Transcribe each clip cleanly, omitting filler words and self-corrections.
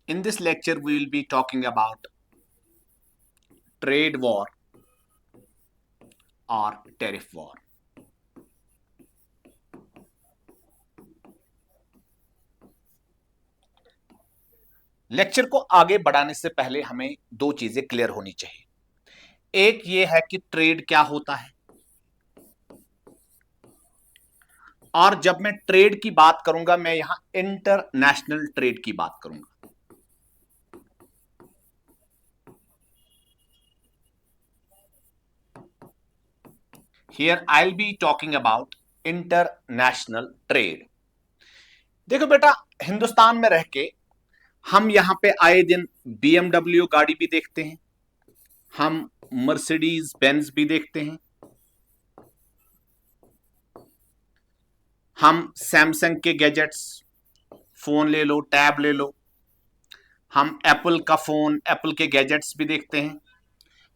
In this lecture, we will be talking about trade war or tariff war. Lecture को आगे बढ़ाने से पहले हमें दो चीजें क्लियर होनी चाहिए। एक ये है कि ट्रेड क्या होता है, और जब मैं ट्रेड की बात करूंगा मैं यहां इंटरनेशनल ट्रेड की बात करूंगा। Here I'll be talking about international trade. देखो बेटा, हिंदुस्तान में रह के हम यहां पे आए दिन BMW गाड़ी भी देखते हैं, हम मर्सिडीज बेंज भी देखते हैं, हम सैमसंग के गैजेट्स, फोन ले लो, टैब ले लो, हम एप्पल का फोन, एप्पल के गैजेट्स भी देखते हैं,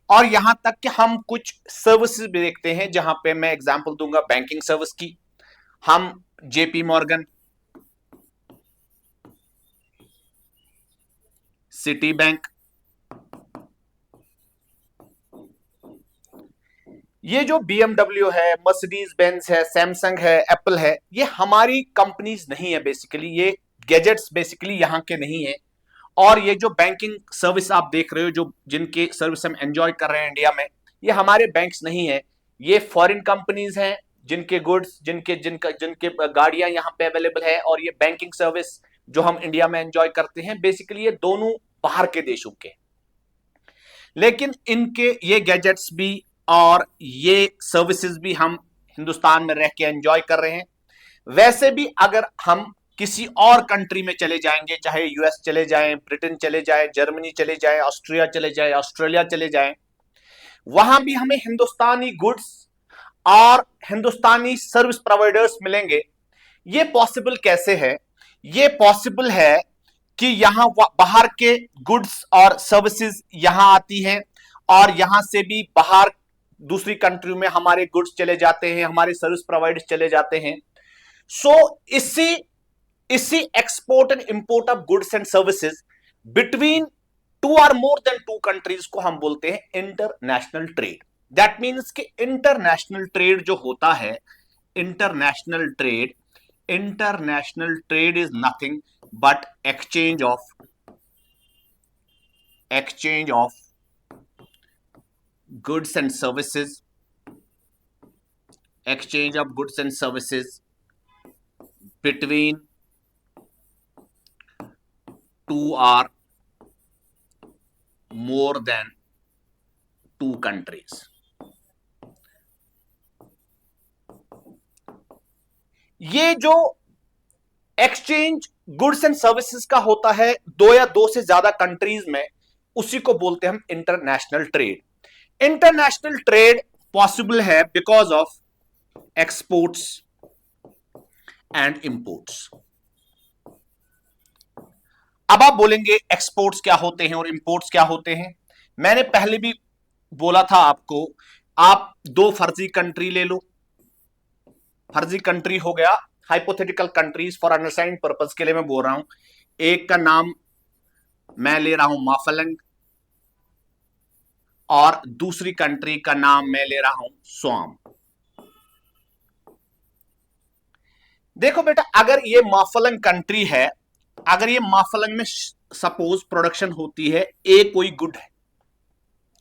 और यहां तक कि हम कुछ सर्विसेज भी देखते हैं, जहां पे मैं एग्जांपल दूंगा बैंकिंग सर्विस की। हम जेपी मॉर्गन, सिटी बैंक, ये जो BMW है, मर्सिडीज बेंज है, सैमसंग है, एप्पल है, ये हमारी कंपनीज नहीं है। बेसिकली ये गैजेट्स बेसिकली यहां के नहीं है। और ये जो बैंकिंग सर्विस आप देख रहे हो, जो जिनके सर्विस हम एंजॉय कर रहे हैं इंडिया में, ये हमारे बैंक्स नहीं है, ये फॉरेन कंपनीज हैं, जिनके गुड्स, जिनके गाड़ियां यहाँ पे अवेलेबल है, और ये बैंकिंग सर्विस जो हम इंडिया में एंजॉय करते हैं, बेसिकली ये दोनों बाहर के देशों के। लेकिन इनके ये गैजेट्स भी और ये सर्विसेज भी हम हिंदुस्तान में रह के एंजॉय कर रहे हैं। वैसे भी अगर हम किसी और कंट्री में चले जाएंगे, चाहे यूएस चले जाएं, ब्रिटेन चले जाएं, जर्मनी चले जाएं, ऑस्ट्रिया चले जाएं, ऑस्ट्रेलिया चले जाएं, वहां भी हमें हिंदुस्तानी गुड्स और हिंदुस्तानी सर्विस प्रोवाइडर्स मिलेंगे। ये पॉसिबल कैसे है? ये पॉसिबल है कि यहां बाहर के गुड्स और सर्विसेज यहां आती हैं, और यहां से भी बाहर दूसरी कंट्री में हमारे गुड्स चले जाते हैं, हमारे सर्विस प्रोवाइडर्स चले जाते हैं। सो इसी export and import of goods and services between two और मोर देन टू कंट्रीज को हम बोलते हैं इंटरनेशनल ट्रेड। दैट मीन्स कि इंटरनेशनल ट्रेड जो होता है, international trade is nothing but exchange of goods and services, exchange of goods and services between two or more than two countries. ये जो एक्सचेंज गुड्स एंड सर्विसेज का होता है दो या दो से ज्यादा कंट्रीज में, उसी को बोलते हैं हम international trade. International trade possible है because of exports and imports. अब आप बोलेंगे एक्सपोर्ट्स क्या होते हैं और इंपोर्ट्स क्या होते हैं। मैंने पहले भी बोला था आपको, आप दो फर्जी कंट्री ले लो। फर्जी कंट्री हो गया, hypothetical countries for understanding purpose के लिए मैं बोल रहा हूं। एक का नाम मैं ले रहा हूं माफलंग, और दूसरी कंट्री का नाम मैं ले रहा हूं स्वाम। देखो बेटा, अगर ये माफलंग कंट्री है, अगर ये माफलंग में सपोज प्रोडक्शन होती है, ए कोई गुड है,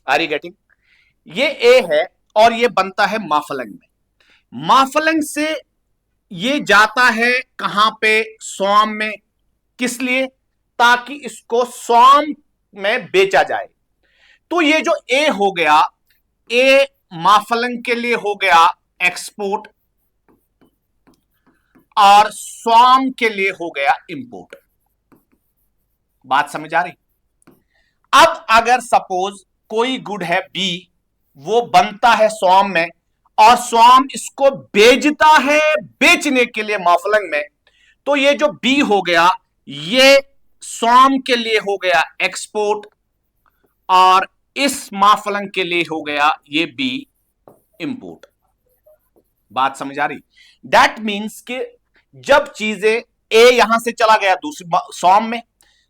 आर यू गेटिंग? ये ए है और ये बनता है माफलंग में। माफलंग से ये जाता है कहां पे? स्वाम में। किस लिए? ताकि इसको स्वाम में बेचा जाए। तो ये जो ए हो गया, ए माफलंग के लिए हो गया एक्सपोर्ट, और स्वाम के लिए हो गया इंपोर्ट। बात समझ आ रही? अब अगर सपोज कोई गुड है बी, वो बनता है स्वाम में, और स्वाम इसको बेचता है बेचने के लिए माफलंग में, तो ये जो बी हो गया, ये स्वाम के लिए हो गया एक्सपोर्ट, और इस माफलंग के लिए हो गया ये बी इंपोर्ट। बात समझ आ रही? दैट मीन्स कि जब चीजें ए यहां से चला गया दूसरी स्वाम में,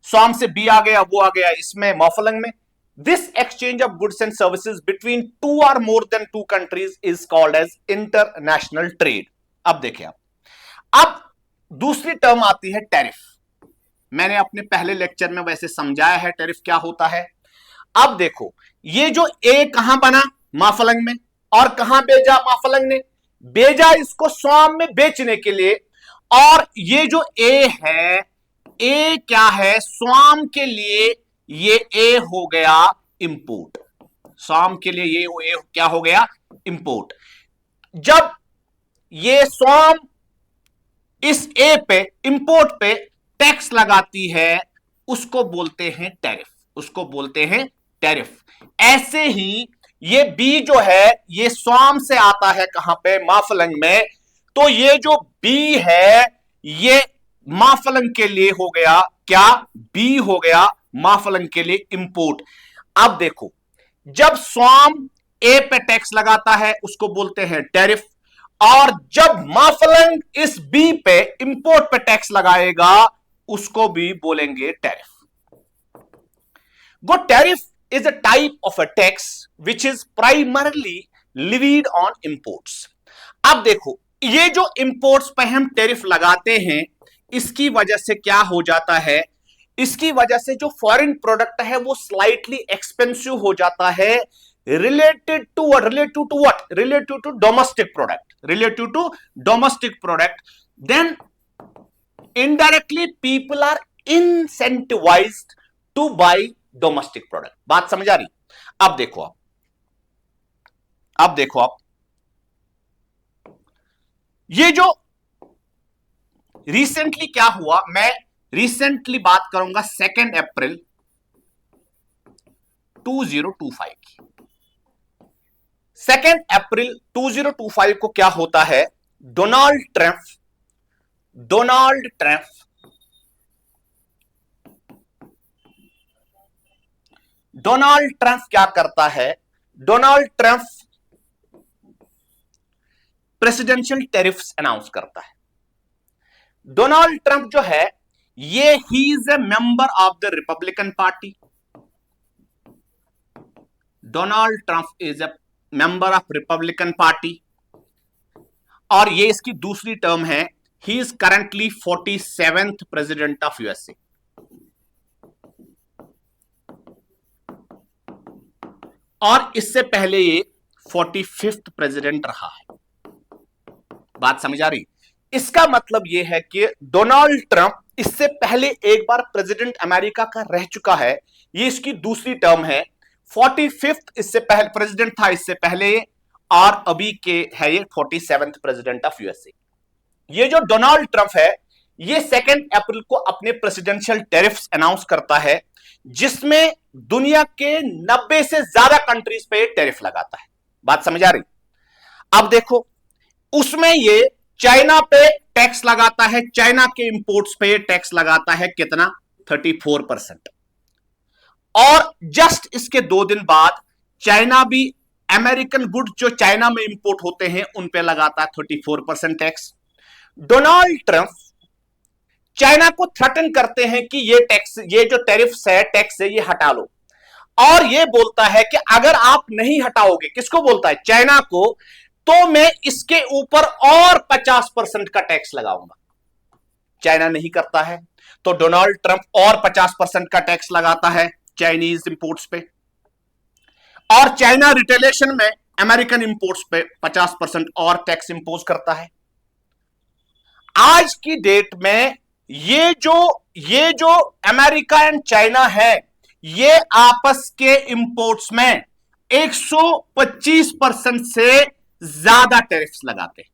स्वाम से बी आ गया, वो आ गया इसमें मॉफलंग में। This exchange of goods and services between two और more than two countries is called as international trade. अब देखिए अब दूसरी टर्म आती है टैरिफ। मैंने अपने पहले लेक्चर में वैसे समझाया है टैरिफ क्या होता है। अब देखो ये जो ए कहां बना, माफलंग में, और कहां भेजा, माफलंग ने भेजा इसको स्वाम में बेचने के लिए। और ये जो ए है, ए क्या है, स्वाम के लिए ये ए हो गया इंपोर्ट। स्वाम के लिए ये ए क्या हो गया, इंपोर्ट। जब ये स्वाम इस ए पे, इंपोर्ट पे टैक्स लगाती है, उसको बोलते हैं टैरिफ, उसको बोलते हैं टैरिफ। ऐसे ही ये बी जो है ये स्वाम से आता है कहां पे, माफलंग में, तो ये जो बी है ये माफलंग के लिए हो गया क्या, बी हो गया माफलंग के लिए इंपोर्ट। अब देखो जब स्वाम ए पे टैक्स लगाता है उसको बोलते हैं टैरिफ, और जब माफलंग इस बी पे इंपोर्ट पे टैक्स लगाएगा उसको भी बोलेंगे टैरिफ। वो tariff is a type of a tax which is primarily levied on imports। अब देखो ये जो imports पे हम टैरिफ लगाते हैं इसकी वजह से क्या हो जाता है, इसकी वजह से जो फॉरेन प्रोडक्ट है वो स्लाइटली एक्सपेंसिव हो जाता है related to what, relative to domestic product, relative to domestic product. Then indirectly people are incentivised to buy domestic product. बात समझ आ रही। अब देखो आप ये जो रिसेंटली क्या हुआ, मैं रिसेंटली बात करूंगा 2 अप्रैल 2025 की। 2 अप्रैल 2025 को क्या होता है, डोनाल्ड ट्रंप क्या करता है, Donald Trump presidential tariffs announce करता है। डोनाल्ड ट्रंप जो है ये he is a member of the Republican party. Donald Trump is a member of Republican party और ये इसकी दूसरी टर्म है। He is currently 47th president of USA. और इससे पहले ये 45th प्रेसिडेंट रहा है। बात समझ आ रही। इसका मतलब यह है कि डोनाल्ड ट्रंप इससे पहले एक बार प्रेसिडेंट अमेरिका का रह चुका है, ये इसकी दूसरी टर्म है। 45th इससे पहले प्रेसिडेंट था इससे पहले, और अभी के है ये 47th प्रेसिडेंट ऑफ यूएसए। ये जो डोनाल्ड ट्रंप है ये 2 अप्रैल को अपने प्रेसिडेंशियल टैरिफ्स अनाउंस करता है, जिसमें दुनिया के 90 से ज्यादा कंट्रीज पे टैरिफ लगाता है। बात समझ आ रही। अब देखो उसमें ये चाइना पे टैक्स लगाता है, चाइना के इंपोर्ट्स पे टैक्स लगाता है कितना, 34%। और जस्ट इसके 2 दिन बाद चाइना भी अमेरिकन गुड्स जो चाइना में इंपोर्ट होते हैं उन पे लगाता है 34% टैक्स। डोनाल्ड ट्रंप चाइना को थ्रेटन करते हैं कि ये टैक्स, ये जो टैरिफ्स है, टैक्स है, ये हटा लो। और ये बोलता है कि अगर आप नहीं हटाओगे, किसको बोलता है, चाइना को, तो मैं इसके ऊपर और 50% का टैक्स लगाऊंगा। चाइना नहीं करता है तो डोनाल्ड ट्रंप और 50% का टैक्स लगाता है चाइनीज इंपोर्ट्स पे, और चाइना रिटेलिएशन में अमेरिकन इंपोर्ट्स पे 50% और टैक्स इंपोज करता है। आज की डेट में ये जो अमेरिका एंड चाइना है ये आपस के इंपोर्ट्स में 125% से ज्यादा टैरिफ्स लगाते हैं।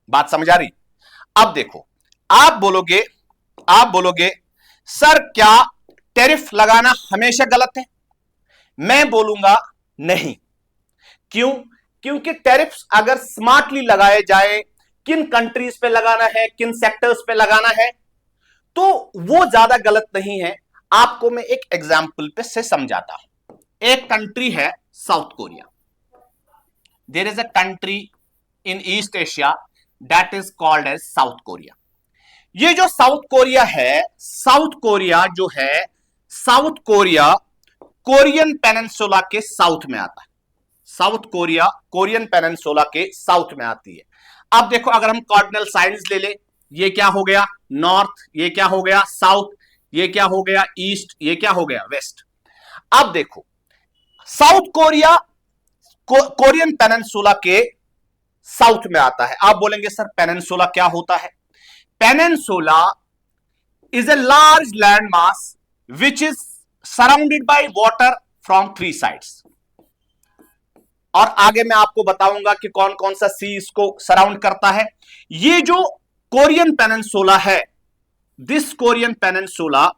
बात समझ आ रही। अब देखो आप बोलोगे सर क्या टैरिफ लगाना हमेशा गलत है? मैं बोलूंगा नहीं। क्यों? क्योंकि टैरिफ्स अगर स्मार्टली लगाए जाए, किन कंट्रीज पे लगाना है, किन सेक्टर्स पे लगाना है, तो वो ज्यादा गलत नहीं है। आपको मैं एक एग्जांपल पे से समझाता हूं। एक कंट्री है South Korea. There is a country in East Asia that is called as South Korea. ये जो साउथ कोरिया है, साउथ कोरिया जो है, साउथ कोरिया कोरियन पेनिनसुला के साउथ में आता है। साउथ कोरिया कोरियन पेनिनसुला के साउथ में आती है। अब देखो, अगर हम कार्डिनल साइंस ले ले, ये क्या हो गया नॉर्थ, ये क्या हो गया साउथ, ये क्या हो गया ईस्ट, ये क्या हो गया वेस्ट। अब देखो, साउथ कोरिया कोरियन पेनिनसुला के साउथ में आता है। आप बोलेंगे सर पेनिनसुला क्या होता है? Peninsula is a large landmass which is surrounded by water from three sides। और आगे मैं आपको बताऊंगा कि कौन कौन सा सी इसको सराउंड करता है। ये जो कोरियन पेनिनसुला है, दिस कोरियन पेनिनसुला,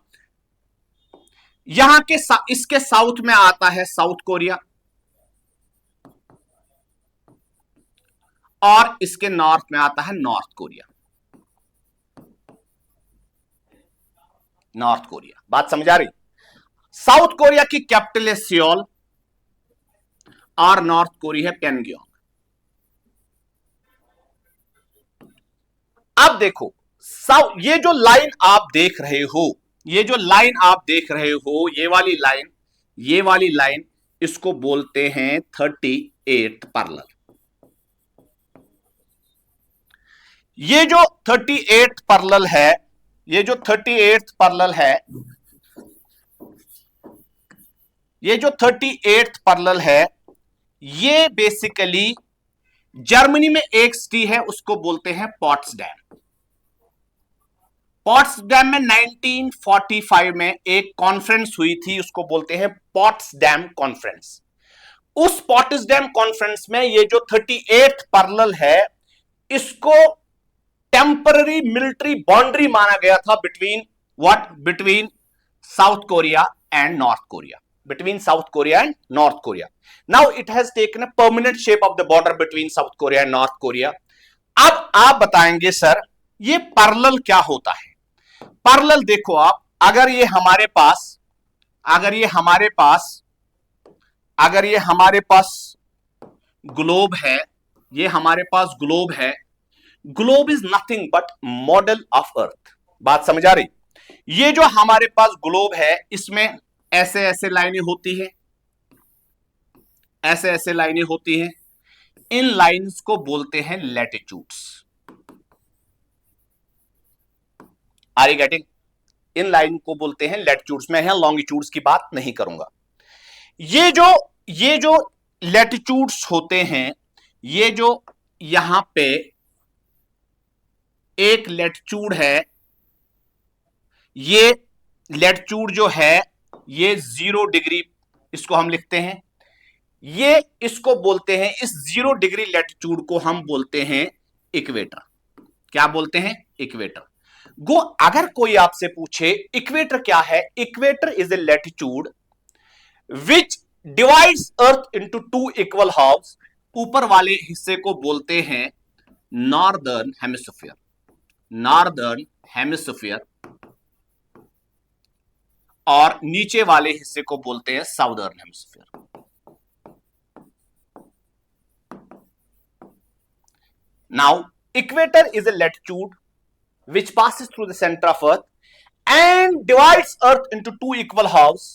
यहां के इसके साउथ में आता है साउथ कोरिया, और इसके नॉर्थ में आता है नॉर्थ कोरिया। नॉर्थ कोरिया, बात समझ आ रही? साउथ कोरिया की कैपिटल है सियोल और नॉर्थ कोरिया है प्योंगयांग। अब देखो, ये जो लाइन आप देख रहे हो, ये जो लाइन आप देख रहे हो, ये वाली लाइन इसको बोलते हैं 38th पैरेलल। ये जो 38th पैरेलल है, ये जो 38th पैरेलल है, ये जो 38th पैरेलल है, ये बेसिकली जर्मनी में एक सिटी है, उसको बोलते हैं पॉट्सडैम। पॉट्सडैम में 1945 में एक कॉन्फ्रेंस हुई थी, उसको बोलते हैं पॉट्सडैम कॉन्फ्रेंस। उस पॉट्सडैम कॉन्फ्रेंस में ये जो 38th पैरेलल है, इसको टेम्पररी मिलिट्री बाउंड्री माना गया था between south Korea and north Korea, between South Korea and North Korea. Now it has taken a permanent shape of the border between South Korea and North Korea. अब आप बताएंगे sir ये parallel क्या होता है? पैरेलल देखो आप, अगर ये हमारे पास ग्लोब है, ये हमारे पास ग्लोब है, globe is nothing but model of earth. बात समझ आ रही? ये जो हमारे पास ग्लोब है, इसमें ऐसे ऐसे लाइनें होती हैं, ऐसे ऐसे लाइनें होती हैं। इन लाइंस को बोलते हैं लैटिट्यूड्स। Are you getting? इन लाइन को बोलते हैं लैटिट्यूड्स। मैं यहां लॉन्गिट्यूड्स की बात नहीं करूंगा। ये जो लैटिट्यूड्स होते हैं, ये जो यहां पे एक लैटिट्यूड है, ये लैटिट्यूड जो है, ये 0 डिग्री इसको हम लिखते हैं। ये इसको बोलते हैं, इस 0 डिग्री लैटिट्यूड को हम बोलते हैं इक्वेटर। क्या बोलते हैं? इक्वेटर। अगर कोई आपसे पूछे इक्वेटर क्या है, equator is a latitude which divides earth into 2 equal halves. ऊपर वाले हिस्से को बोलते हैं नॉर्दर्न हेमिस्फीयर, नॉर्दर्न हेमिस्फीयर, और नीचे वाले हिस्से को बोलते हैं southern hemisphere. Now equator is a latitude which passes through the center of earth and divides earth into 2 equal halves,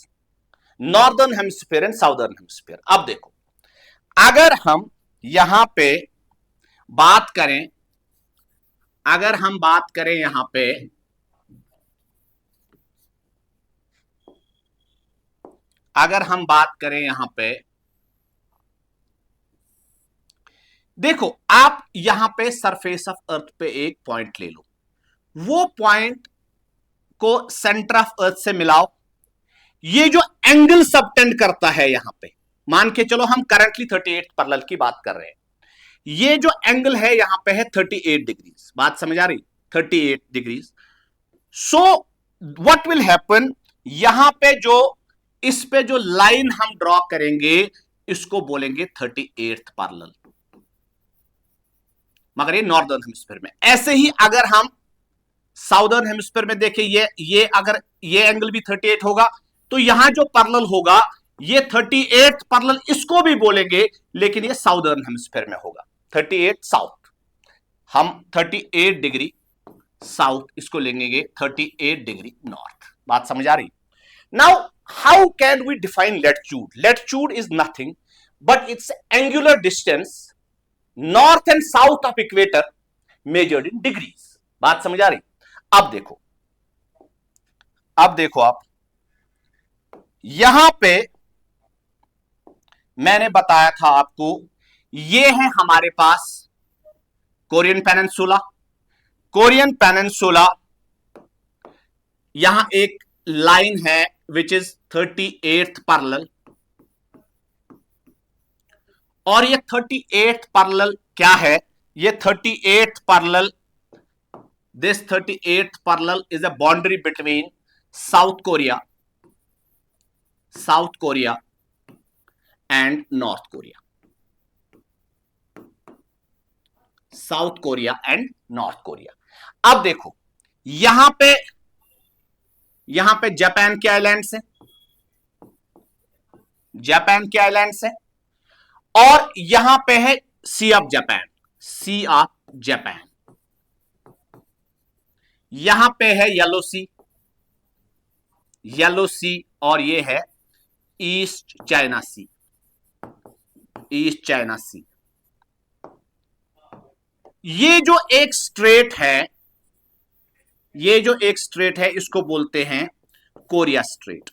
northern hemisphere and southern hemisphere। अब देखो, अगर हम यहां पे बात करें, अगर हम बात करें यहां पे, अगर हम बात करें यहां पे, देखो आप यहां पे सरफेस ऑफ अर्थ पे एक पॉइंट ले लो, वो पॉइंट को सेंटर ऑफ अर्थ से मिलाओ। ये जो एंगल सबटेंड करता है यहां पे, मान के चलो हम करंटली 38 पैरेलल की बात कर रहे हैं, ये जो एंगल है यहां पे है 38 डिग्रीज। बात समझ आ रही? 38 degrees. So what will happen, यहां पे जो इस पे जो लाइन हम ड्रॉ करेंगे, इसको बोलेंगे 38th पैरेलल, मगर ये नॉर्दर्न हेमिस्फीयर में। ऐसे ही अगर हम साउदर्न हेमिस्फीयर में देखें, ये अगर ये एंगल भी 38 होगा, तो यहां जो पैरेलल होगा ये 38th पैरेलल इसको भी बोलेंगे, लेकिन ये साउदर्न हेमिस्फीयर में होगा, 38 साउथ। हम 38 डिग्री साउथ, इसको लेंगे 38 डिग्री नॉर्थ। बात समझ आ रही? Now how can we define latitude? Latitude is nothing but its angular distance north and south of equator measured in degrees. बात समझ आ रही? अब देखो, अब देखो आप, यहां पे मैंने बताया था आपको, ये है हमारे पास कोरियन पेनिनसुला। कोरियन पेनिनसुला, यहां एक लाइन है विच इज 38th पैरेलल, और ये 38th पैरेलल क्या है? ये 38th parallel, this 38th parallel is a boundary between South Korea and North Korea. South Korea and North Korea. अब देखो, यहां पे जापान के आइलैंड्स हैं, जापान के आइलैंड्स हैं, और यहां पे है sea of Japan, sea of Japan. यहां पे है येलो सी, येलो सी, और ये है ईस्ट चाइना सी, ईस्ट चाइना सी। ये जो एक स्ट्रेट है, ये जो एक स्ट्रेट है, इसको बोलते हैं कोरिया स्ट्रेट।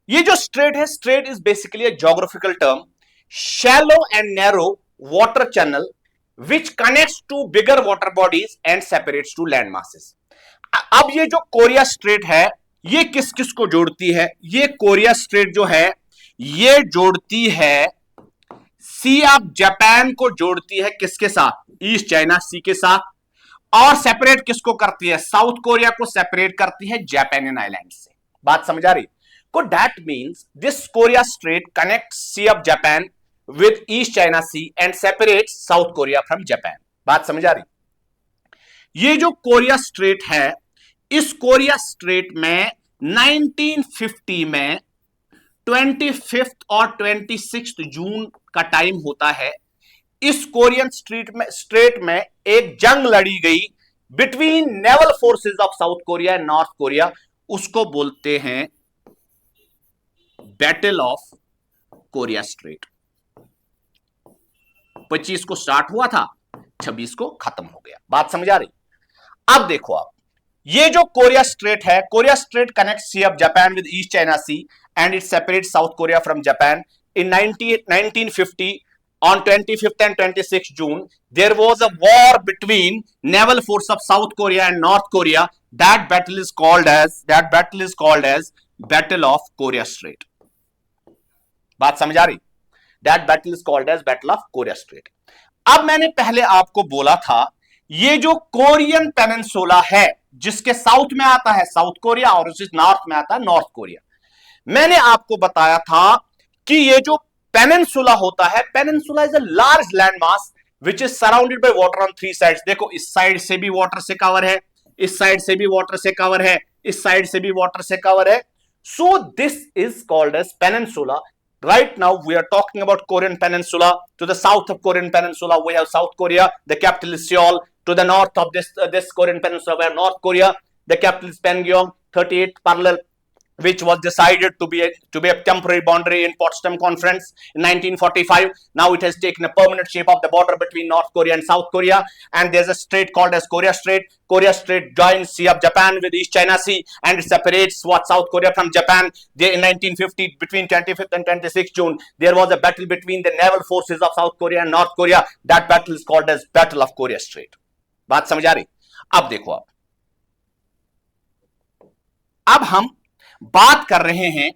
ये जो स्ट्रेट है, strait is basically a geographical term, shallow and narrow water channel which connects two bigger water bodies and separates two land masses. अब ये जो कोरिया स्ट्रेट है, ये किस किस को जोड़ती है? ये कोरिया स्ट्रेट जो है, ये जोड़ती है सी ऑफ जापान को, जोड़ती है किसके साथ? ईस्ट चाइना सी के साथ। और सेपरेट किसको करती है? साउथ कोरिया को सेपरेट करती है जापानियन आइलैंड से। बात समझ आ रही? को that means this Korea Strait connects Sea of Japan with East China Sea and separates South Korea from Japan. बात समझ आ रही? ये जो कोरिया स्ट्रेट है, इस कोरिया स्ट्रेट में 1950 में 25 और 26 जून का टाइम होता है। इस कोरियन स्ट्रेट में एक जंग लड़ी गई between naval forces of south Korea and north Korea, उसको बोलते हैं बैटल ऑफ कोरिया स्ट्रेट। 25 को स्टार्ट हुआ था, 26 को खत्म हो गया। बात समझ आ रही? अब देखो आप, ये जो कोरिया स्ट्रेट है, Korea Strait connects Sea of Japan with East China Sea and it separates South Korea from Japan. In 1950, on 25th and 26th June, there was a war between naval force of South Korea and North Korea. That battle is called as Battle of Korea Strait. बात समझ आ रही? That battle is called as Battle of Korea Strait. अब मैंने पहले आपको बोला था, ये जो कोरियन पेनिनसुला है, जिसके साउथ में आता है साउथ कोरिया और उसके नॉर्थ में आता है नॉर्थ कोरिया, मैंने आपको बताया था कि ये जो पेनिनसुला होता है, peninsula is a large land mass which is surrounded by water on three sides. देखो, इस साइड से भी वाटर से कवर है, इस साइड से भी वाटर से कवर है, इस साइड से भी वाटर से कवर है। So this is called as peninsula. Right now we are talking about Korean Peninsula. To the south of Korean Peninsula we have South Korea, the capital is Seoul. To the north of this Korean Peninsula we have North Korea, the capital is Pyongyang. 38th parallel, which was decided to be a temporary boundary in Potsdam Conference in 1945. Now it has taken a permanent shape of the border between North Korea and South Korea, and there's a strait called as Korea Strait. Korea Strait joins Sea of Japan with East China Sea, and it separates South Korea from Japan. There in 1950, between 25th and 26th June, there was a battle between the naval forces of South Korea and North Korea. That battle is called as Battle of Korea Strait. बात समझ आ रही? अब देखो, अब हम बात कर रहे हैं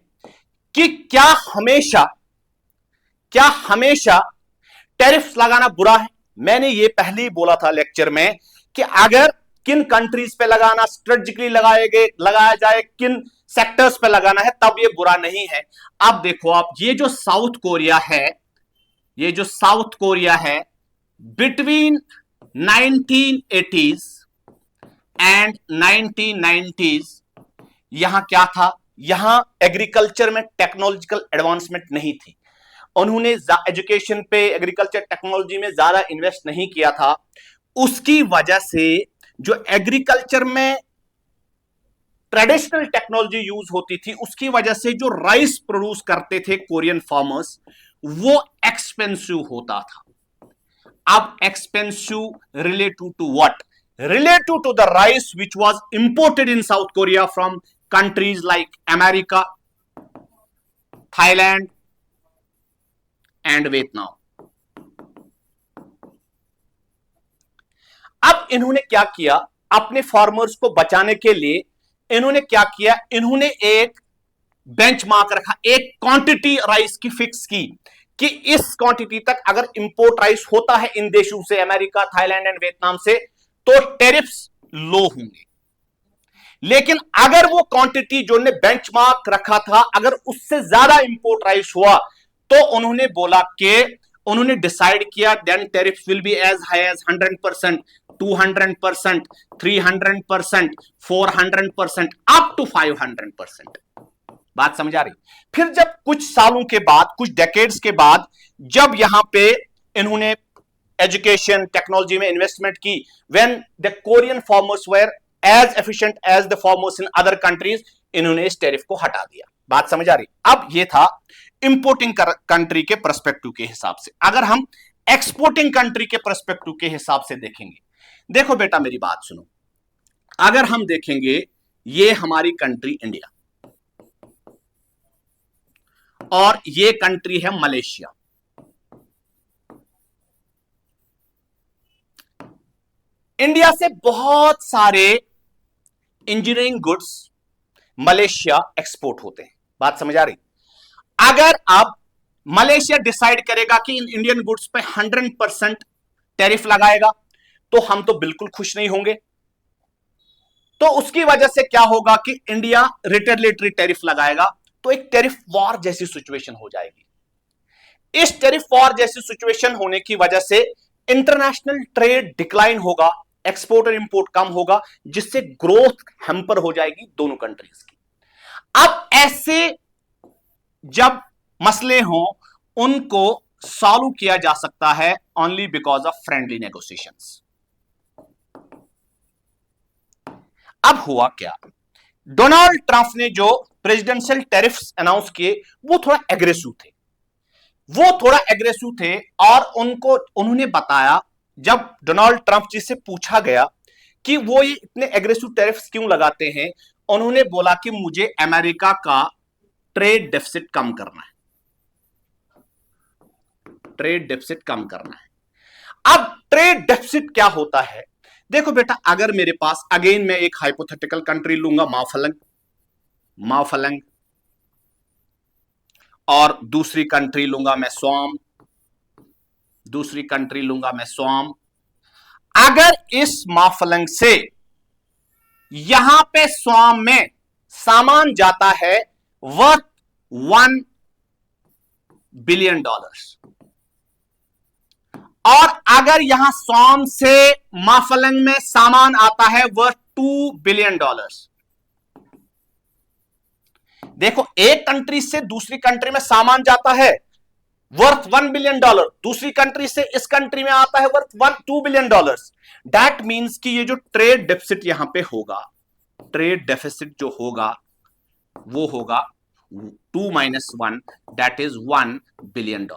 कि क्या हमेशा टैरिफ्स लगाना बुरा है? मैंने ये पहले ही बोला था लेक्चर में कि अगर किन कंट्रीज पे लगाना स्ट्रेटेजिकली लगाया जाए, किन सेक्टर्स पे लगाना है, तब ये बुरा नहीं है। अब देखो आप, ये जो साउथ कोरिया है बिटवीन 1980s एंड 1990s, यहां क्या था? यहां एग्रीकल्चर में टेक्नोलॉजिकल एडवांसमेंट नहीं थी, उन्होंने एजुकेशन पे, एग्रीकल्चर टेक्नोलॉजी में ज्यादा इन्वेस्ट नहीं किया था। उसकी वजह से जो एग्रीकल्चर में ट्रेडिशनल टेक्नोलॉजी यूज होती थी, उसकी वजह से जो राइस प्रोड्यूस करते थे कोरियन फार्मर्स, वो एक्सपेंसिव होता था। अब expensive relative to what? Relative to the rice which was imported in South Korea from countries like America, Thailand and Vietnam. अब इन्होंने क्या किया, अपने फार्मर्स को बचाने के लिए इन्होंने क्या किया, इन्होंने एक बेंचमार्क रखा, एक क्वांटिटी राइस की फिक्स की कि इस क्वांटिटी तक अगर इंपोर्ट राइस होता है इन देशों से, अमेरिका, थाईलैंड एंड वियतनाम से, तो टैरिफ्स लो होंगे। लेकिन अगर वो क्वांटिटी जो ने बेंचमार्क रखा था, अगर उससे ज्यादा इंपोर्ट राइस हुआ, तो उन्होंने बोला कि उन्होंने डिसाइड किया then tariffs will be as high as 100%, 200%, 300%, 400%, up to 500%। बात समझ आ रही? फिर जब कुछ सालों के बाद, कुछ डेकेड्स के बाद, जब यहां पे इन्होंने एजुकेशन टेक्नोलॉजी में इन्वेस्टमेंट की, when the Korean farmers were as efficient as the farmers in other countries, इन्होंने इस टैरिफ को हटा दिया। बात समझ आ रही? अब ये था इंपोर्टिंग कंट्री के पर्सपेक्टिव के हिसाब से। अगर हम एक्सपोर्टिंग कंट्री के पर्सपेक्टिव के हिसाब से देखेंगे, देखो बेटा मेरी बात सुनो, अगर हम देखेंगे ये हमारी कंट्री इंडिया और ये कंट्री है मलेशिया। इंडिया से बहुत सारे इंजीनियरिंग गुड्स मलेशिया एक्सपोर्ट होते हैं। बात समझ आ रही? अगर अब मलेशिया डिसाइड करेगा कि इन इंडियन गुड्स पे 100% टैरिफ लगाएगा, तो हम तो बिल्कुल खुश नहीं होंगे। तो उसकी वजह से क्या होगा कि इंडिया रिटेलिएटरी टैरिफ लगाएगा, तो एक टैरिफ वॉर जैसी सिचुएशन हो जाएगी। इस टैरिफ वॉर जैसी सिचुएशन होने की वजह से इंटरनेशनल ट्रेड डिक्लाइन होगा, एक्सपोर्ट और इंपोर्ट कम होगा, जिससे ग्रोथ हैम्पर हो जाएगी दोनों कंट्रीज की। अब ऐसे जब मसले हों, उनको सॉल्व किया जा सकता है only because of friendly negotiations. अब हुआ क्या, डोनाल्ड ट्रंप ने जो प्रेसिडेंशियल टैरिफ्स अनाउंस किए, वो थोड़ा एग्रेसिव थे और उन्होंने बताया, जब डोनाल्ड ट्रंप जी से पूछा गया कि वो ये इतने एग्रेसिव टैरिफ्स क्यों लगाते हैं, उन्होंने बोला कि मुझे अमेरिका का ट्रेड डेफिसिट कम करना है, ट्रेड डेफिसिट कम करना है। अब ट्रेड डेफिसिट क्या होता है? देखो बेटा, अगर मेरे पास, अगेन मैं एक हाइपोथेटिकल कंट्री लूंगा, माओफलंग, और दूसरी कंट्री लूंगा मैं स्वाम। अगर इस माफलंग से यहां पे स्वाम में सामान जाता है वर्थ $1 बिलियन, और अगर यहां स्वाम से माफलंग में सामान आता है वर्थ $2 बिलियन, देखो एक कंट्री से दूसरी कंट्री में सामान जाता है वर्थ $1 बिलियन, दूसरी कंट्री से इस कंट्री में आता है वर्थ $2 बिलियन। दैट मींस कि ये जो ट्रेड डेफिसिट यहां पे होगा, ट्रेड डेफिसिट जो होगा वो होगा 2 - 1, दैट इज $1 बिलियन।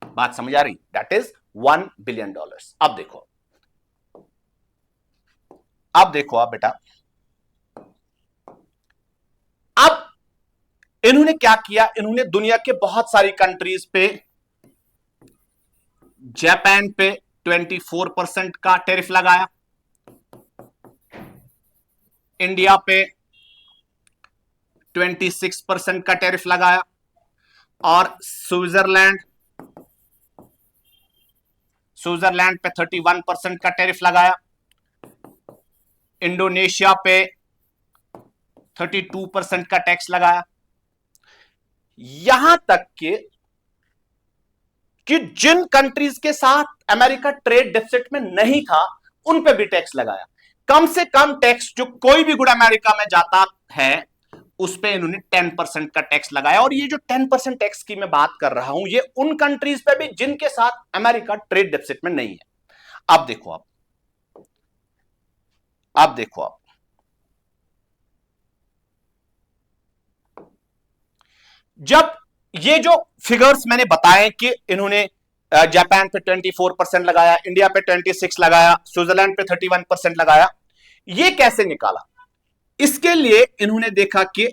बात समझ आ रही? That is $1 billion. अब देखो आप बेटा, अब इन्होंने क्या किया, इन्होंने दुनिया के बहुत सारी कंट्रीज पे, जापान पे 24% का टैरिफ लगाया, इंडिया पे 26% का टैरिफ लगाया, और स्विट्जरलैंड पे 31% का टैरिफ लगाया, इंडोनेशिया पे 32% का टैक्स लगाया। यहां तक कि जिन कंट्रीज के साथ अमेरिका ट्रेड डेफिसिट में नहीं था, उन पे भी टैक्स लगाया। कम से कम टैक्स जो कोई भी गुड अमेरिका में जाता है, उस पे इन्होंने 10% का टैक्स लगाया। और ये जो 10% टैक्स की मैं बात कर रहा हूं, ये उन कंट्रीज पे भी जिनके साथ अमेरिका ट्रेड डेफिसिट में नहीं है। अब देखो, अब देखो, अब जब ये जो फिगर्स मैंने बताए कि इन्होंने जापान पे 24% लगाया, इंडिया पे 26 लगाया, स्विट्जरलैंड पे 31% लगाया, ये कैसे निकाला? इसके लिए इन्होंने देखा कि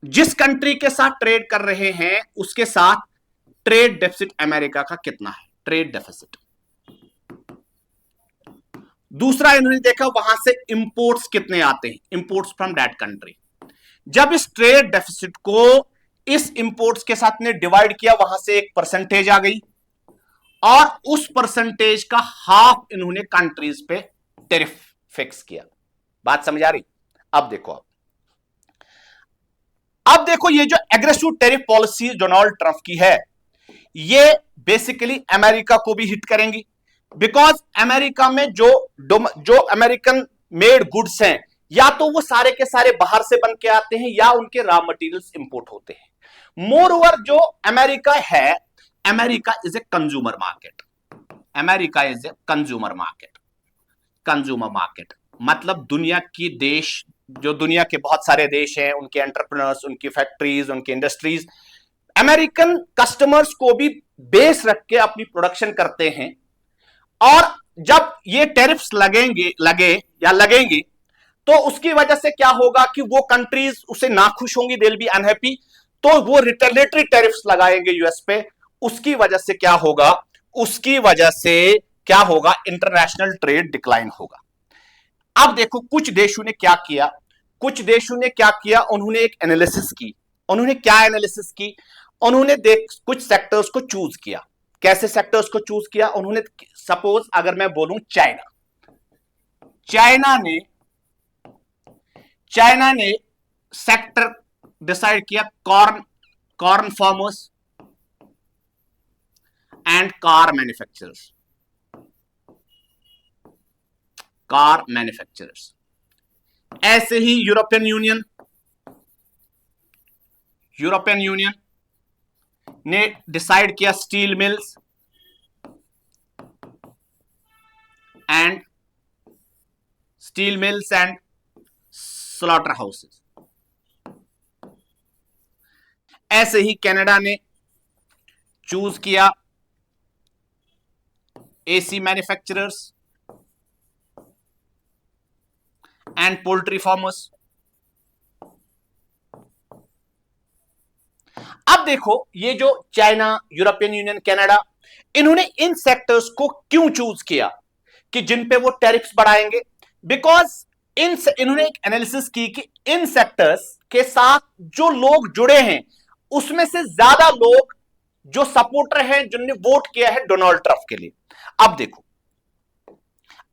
जिस कंट्री के साथ ट्रेड कर रहे हैं उसके साथ ट्रेड डेफिसिट अमेरिका का कितना है, ट्रेड डेफिसिट। दूसरा इन्होंने देखा वहां से इंपोर्ट्स कितने आते हैं, इंपोर्ट्स फ्रॉम दैट कंट्री। जब इस ट्रेड डेफिसिट को इस इंपोर्ट्स के साथ ने डिवाइड किया, वहां से एक परसेंटेज आ गई, और उस परसेंटेज का हाफ इन्होंने कंट्रीज पे टैरिफ फिक्स किया। बात समझ आ रही? अब देखो, अब देखो, ये जो aggressive tariff policy Donald Trump की है, ये बेसिकली अमेरिका को भी हिट करेंगी, बिकॉज अमेरिका में जो अमेरिकन मेड गुड्स हैं, या तो वो सारे के सारे बाहर से बन के आते हैं या उनके रॉ मटेरियल्स इंपोर्ट होते हैं। मोर ओवर जो अमेरिका है, America is a consumer market. America is a consumer market. Consumer market मतलब दुनिया की देश, जो दुनिया के बहुत सारे देश हैं, उनके एंटरप्रेन्योर्स, उनकी फैक्ट्रीज, उनकी इंडस्ट्रीज अमेरिकन कस्टमर्स को भी बेस रख के अपनी प्रोडक्शन करते हैं। और जब ये टैरिफ्स लगेंगे तो उसकी वजह से क्या होगा कि वो कंट्रीज उससे नाखुश होंगी, दे विल बी अनहैप्पी, तो वो रिटेलिएटरी टैरिफ्स लगाएंगे यूएस पे। उसकी वजह से क्या होगा, इंटरनेशनल ट्रेड डिक्लाइन होगा। अब देखो कुछ देशों ने क्या किया, उन्होंने एक एनालिसिस की। उन्होंने क्या एनालिसिस की? उन्होंने कुछ सेक्टर्स को चूज किया। कैसे सेक्टर्स को चूज किया? उन्होंने, सपोज अगर मैं बोलूं चाइना ने सेक्टर डिसाइड किया, corn farmers and car manufacturers. ऐसे ही यूरोपियन यूनियन ने डिसाइड किया steel mills and slaughter houses. ऐसे ही कनाडा ने चूज किया AC manufacturers and poultry farmers. अब देखो, ये जो चाइना, यूरोपियन यूनियन, कनाडा, इन्होंने इन सेक्टर्स को क्यों चूज किया कि जिन पे वो टैरिफ्स बढ़ाएंगे? बिकॉज इन्होंने एक एनालिसिस की कि इन सेक्टर्स के साथ जो लोग जुड़े हैं, उसमें से ज्यादा लोग जो सपोर्टर हैं, जिन्होंने वोट किया है डोनाल्ड ट्रंप के लिए। अब देखो,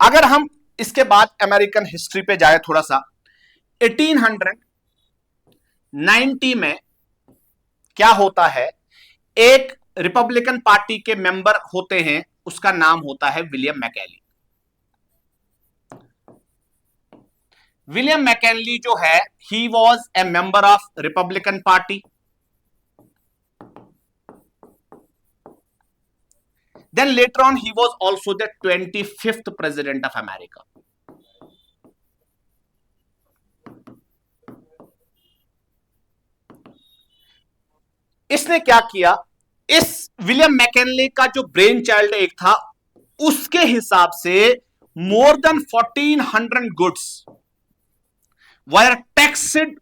अगर हम इसके बाद अमेरिकन हिस्ट्री पे जाए थोड़ा सा, 1890 में क्या होता है, एक रिपब्लिकन पार्टी के मेंबर होते हैं, उसका नाम होता है विलियम मैकेनली। विलियम मैकेनली जो है, he was a member of Republican Party. Then later on he was also the 25th president of America. इसने क्या किया, इस विलियम मैकेनले का जो ब्रेन चाइल्ड एक था, उसके हिसाब से more than 1400 goods wire taxed,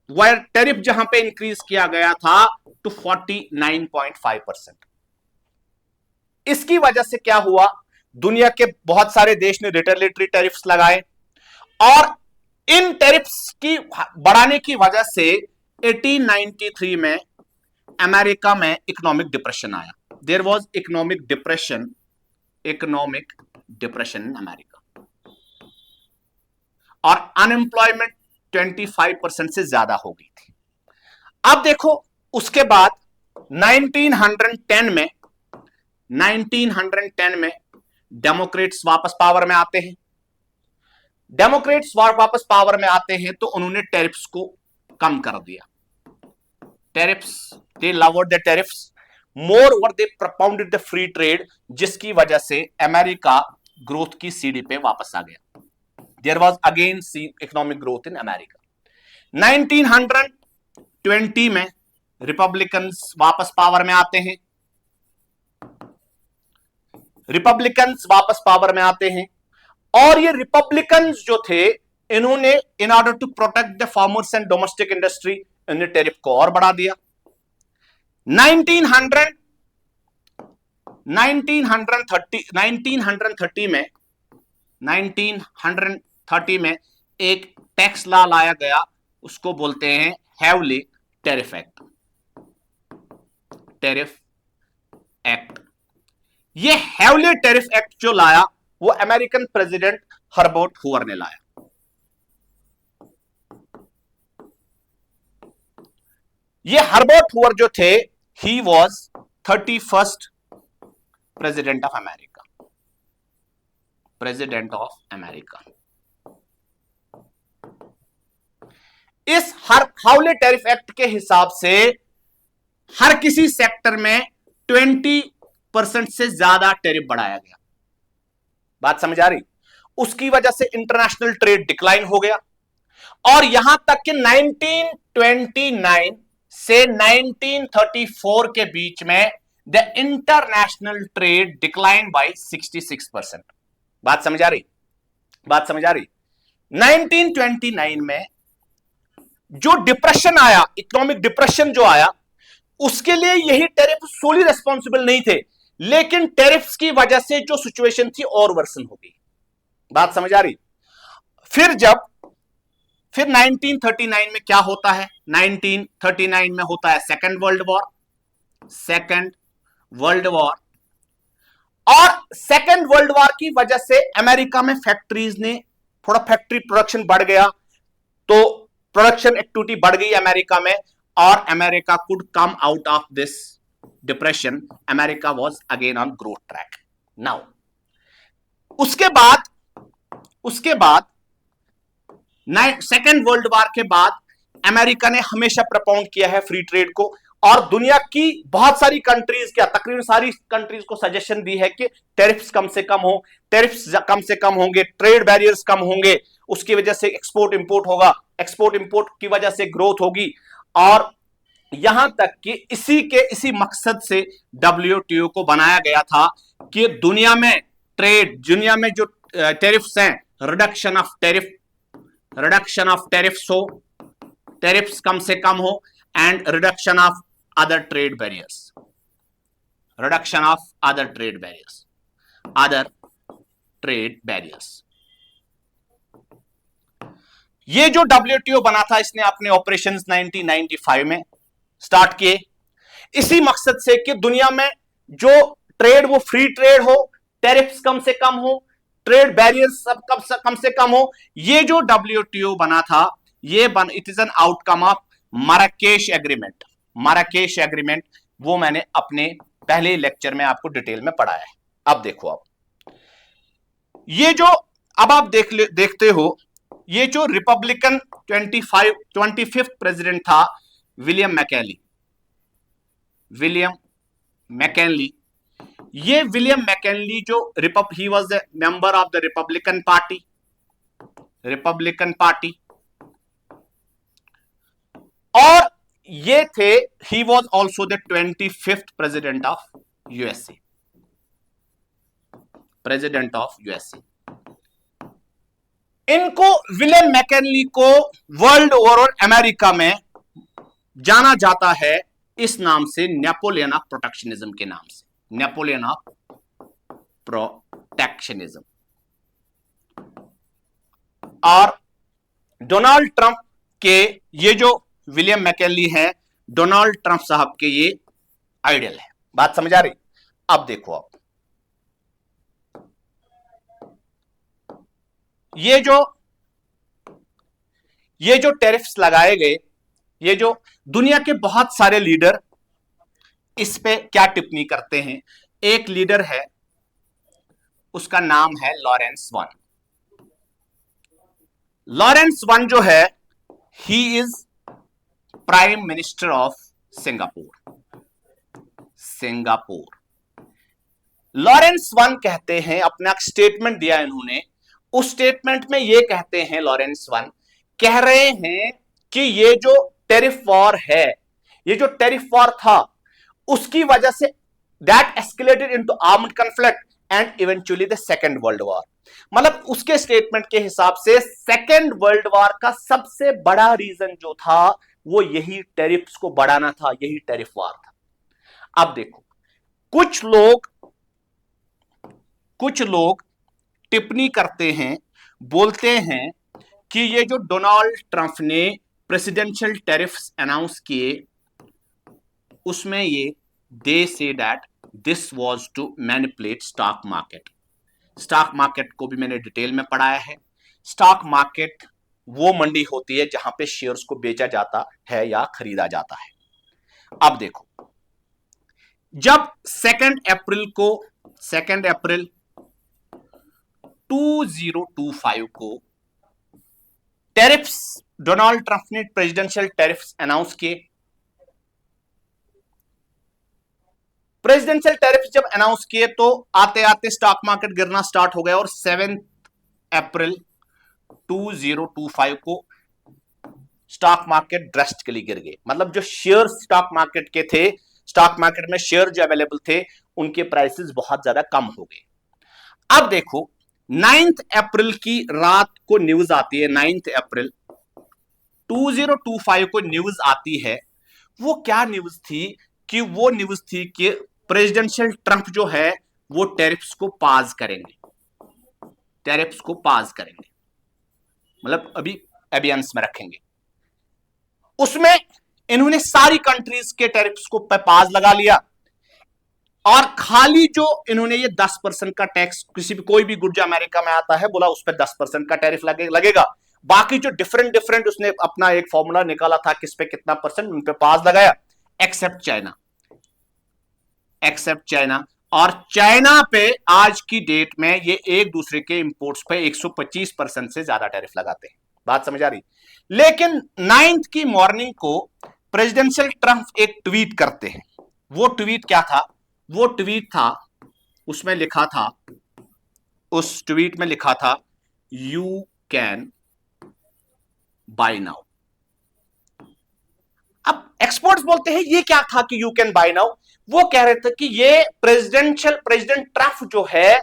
wire tariff जहां पे इंक्रीज किया गया था टू 49.5%। इसकी वजह से क्या हुआ, दुनिया के बहुत सारे देश ने रिटेलिएटरी टैरिफ्स लगाए, और इन टैरिफ्स की बढ़ाने की वजह से 1893 में अमेरिका में इकोनॉमिक डिप्रेशन आया। There was economic depression in America, और अनएम्प्लॉयमेंट 25% से ज्यादा हो गई थी। अब देखो, उसके बाद 1910 में डेमोक्रेट्स वापस पावर में आते हैं। तो उन्होंने टैरिफ्स को कम कर दिया। Tariffs, they lowered the tariffs मोर और दे propounded द फ्री ट्रेड, जिसकी वजह से अमेरिका ग्रोथ की सीढ़ी पे वापस आ गया। देयर वाज अगेन सी इकोनॉमिक ग्रोथ इन अमेरिका। 1920 में रिपब्लिकन्स वापस पावर में आते हैं। रिपब्लिकन्स वापस पावर में आते हैं और ये रिपब्लिकन्स जो थे, इन्होंने in order to protect the farmers and domestic industry, इन्होंने टैरिफ को और बढ़ा दिया। 1930 में एक टैक्स लॉ लाया गया, उसको बोलते हैं heavily tariff act. Tariff act, ये हैवली टैरिफ एक्ट जो लाया वो अमेरिकन प्रेसिडेंट हर्बर्ट हूवर ने लाया। ये हर्बर्ट हूवर जो थे, he was 31st president of America. President of America. इस हाउले टैरिफ एक्ट के हिसाब से हर किसी सेक्टर में 20% से ज्यादा टैरिफ बढ़ाया गया। बात समझ आ रही? उसकी वजह से इंटरनेशनल ट्रेड डिक्लाइन हो गया और यहां तक कि 1929 से 1934 के बीच में the international trade decline by 66%। बात समझ आ रही? बात समझ आ रही? 1929 में जो डिप्रेशन आया, इकोनॉमिक डिप्रेशन जो आया, उसके लिए यही टैरिफ सोली रेस्पॉन्सिबल नहीं थे, लेकिन टैरिफ्स की वजह से जो सिचुएशन थी और वर्सन हो गई। बात समझ आ रही? फिर 1939 में क्या होता है? 1939 में होता है second world war. Second world war, और सेकेंड वर्ल्ड वॉर की वजह से अमेरिका में फैक्ट्रीज ने थोड़ा, फैक्ट्री प्रोडक्शन बढ़ गया, तो प्रोडक्शन एक्टिविटी बढ़ गई अमेरिका में, और America could come out of this depression. America was again on growth track now. उसके बाद सेकेंड वर्ल्ड वॉर के बाद अमेरिका ने हमेशा प्रपोंड किया है फ्री ट्रेड को, और दुनिया की बहुत सारी कंट्रीज, क्या तकरीबन सारी कंट्रीज को सजेशन दी है कि टैरिफ्स कम से कम हो, टैरिफ्स कम से कम होंगे, ट्रेड बैरियर्स कम होंगे, उसकी वजह से एक्सपोर्ट इंपोर्ट होगा, एक्सपोर्ट इंपोर्ट की वजह से ग्रोथ होगी। और यहां तक कि इसी मकसद से डब्ल्यूटीओ को बनाया गया था कि दुनिया में जो टैरिफ्स हैं, रिडक्शन ऑफ टैरिफ्स हो, टैरिफ्स कम से कम हो, and reduction of other trade barriers, ये जो डब्ल्यूटीओ बना था, इसने अपने ऑपरेशंस 1995 में स्टार्ट किए, इसी मकसद से कि दुनिया में जो ट्रेड वो फ्री ट्रेड हो, टैरिफ्स कम से कम हो, ट्रेड बैरियर्स सब कम से कम हो। ये जो डब्ल्यूटीओ बना था, it is an outcome of Marrakesh agreement. वो मैंने अपने पहले लेक्चर में आपको डिटेल में पढ़ाया है। अब देखो, अब आप देखते हो, ये जो रिपब्लिकन 25th प्रेसिडेंट था, विलियम मैकेनली, ये विलियम मैकेनली जो he was the member of the Republican party, और ये थे, ही was also the 25th president of USA. इनको, विलियम मैकेनली को वर्ल्ड ओवर और अमेरिका में जाना जाता है इस नाम से, नेपोलियन ऑफ प्रोटेक्शनिज्म के नाम से, नेपोलियन ऑफ प्रोटेक्शनिज्म। और डोनाल्ड ट्रंप के, ये जो विलियम मैकेनली हैं, डोनाल्ड ट्रंप साहब के ये आइडियल है। बात समझ आ रही? अब देखो, आप ये जो टैरिफ्स लगाए गए, ये जो दुनिया के बहुत सारे लीडर इस पे क्या टिप्पणी करते हैं। एक लीडर है, उसका नाम है लॉरेंस वन जो है, he is prime minister of Singapore. Lawrence one कहते हैं, अपना स्टेटमेंट दिया इन्होंने, उस स्टेटमेंट में ये कहते हैं, लॉरेंस वन कह रहे हैं कि ये जो टेरिफ वॉर है, ये जो टेरिफ वॉर था, उसकी वजह say that escalated into armed conflict and eventually the second world war. मतलब उसके स्टेटमेंट के हिसाब से सेकेंड वर्ल्ड वॉर का सबसे बड़ा रीजन जो था वो यही टेरिफ्स को बढ़ाना था, यही टेरिफ वॉर था। अब देखो, कुछ लोग टिप्पणी करते हैं, बोलते हैं कि ये जो डोनाल्ड ट्रंप ने प्रेसिडेंशियल टैरिफ्स अनाउंस किए, उसमें ये they say that this was to manipulate stock market. Stock market को भी मैंने डिटेल में पढ़ाया है। स्टॉक मार्केट वो मंडी होती है जहां पे शेयर्स को बेचा जाता है या खरीदा जाता है। अब देखो, जब 2 अप्रैल 2025 को टैरिफ्स, डोनाल्ड ट्रंप ने प्रेसिडेंशियल टैरिफ्स अनाउंस किए। प्रेसिडेंशियल टैरिफ्स जब अनाउंस किए तो आते आते स्टॉक मार्केट गिरना स्टार्ट हो गया और 7 अप्रैल 2025 को स्टॉक मार्केट ड्रास्टिकली गिर गए। मतलब जो शेयर स्टॉक मार्केट के थे, स्टॉक मार्केट में शेयर जो अवेलेबल थे, उनके प्राइसेस बहुत ज्यादा कम हो गए। अब देखो, 9 अप्रैल की रात को न्यूज आती है, 9 अप्रैल 2025 को न्यूज आती है। वो क्या न्यूज थी कि वो न्यूज थी कि प्रेसिडेंशियल ट्रंप जो है वो टैरिफ्स को पास करेंगे, मतलब अभी एबियंस में रखेंगे। उसमें इन्होंने सारी कंट्रीज के टैरिफ्स को पास लगा लिया और खाली जो इन्होंने ये 10% का टैक्स, कोई भी गुड जो अमेरिका में आता है, बोला उस पर 10% का टैरिफ लगेगा। बाकी जो डिफरेंट उसने अपना एक फॉर्मूला निकाला था किस पे कितना परसेंट, उन पे पास लगाया, एक्सेप्ट चाइना। और चाइना पे आज की डेट में ये एक दूसरे के इंपोर्ट्स पे 125% से ज्यादा टैरिफ लगाते हैं। बात समझ आ रही? लेकिन 9 की मॉर्निंग को प्रेसिडेंशियल ट्रंप एक ट्वीट करते हैं। वो ट्वीट क्या था? वो ट्वीट था, उसमें लिखा था, उस ट्वीट में लिखा था, यू कैन बाय नाउ। अब एक्सपर्ट्स बोलते हैं ये क्या था कि यू कैन बाय नाउ? वो कह रहे थे कि ये प्रेसिडेंट ट्रंप जो है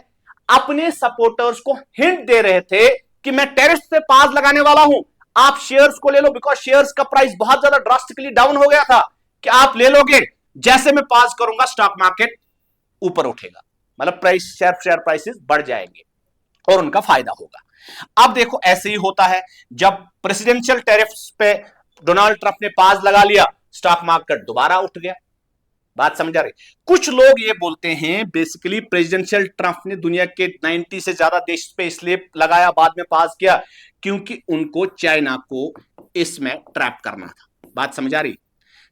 अपने सपोर्टर्स को हिंट दे रहे थे कि मैं टैरिफ पे पास लगाने वाला हूं, आप शेयर्स को ले लो, बिकॉज शेयर्स का प्राइस बहुत ज्यादा ड्रास्टिकली डाउन हो गया था, कि आप ले लोगे, जैसे मैं पास करूंगा स्टॉक मार्केट ऊपर उठेगा, मतलब शेयर प्राइसेस बढ़ जाएंगे और उनका फायदा होगा। अब देखो, ऐसे ही होता है, जब प्रेसिडेंशियल टैरिफ्स पे डोनाल्ड ट्रंप ने पास लगा लिया, स्टॉक मार्केट दोबारा उठ गया। बात समझ आ रही? कुछ लोग ये बोलते हैं बेसिकली प्रेसिडेंशियल ट्रंप ने दुनिया के 90 से ज्यादा देश पे इसलिए लगाया, बाद में पास किया, क्योंकि उनको चाइना को इसमें ट्रैप करना था। बात समझ आ रही?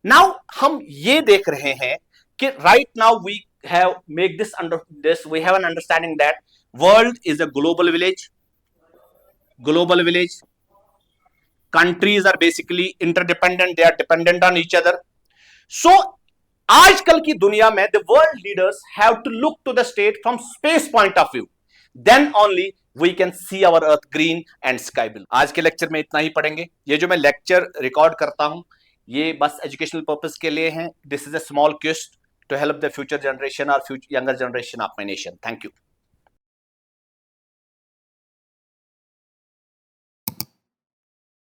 नाउ हम ये देख रहे हैं कि right now we have make this we have an understanding that world is a global village. Countries are basically interdependent, they are dependent on each other. So आजकल की दुनिया में the world leaders have to look to the state from space point of view, then only we can see our earth green and sky blue. आज के lecture में इतना ही पढ़ेंगे। ये जो मैं लेक्चर रिकॉर्ड करता हूं, ये बस एजुकेशनल पर्पस के लिए हैं। This is a small quest to help the future generation और younger generation of my nation. Thank you.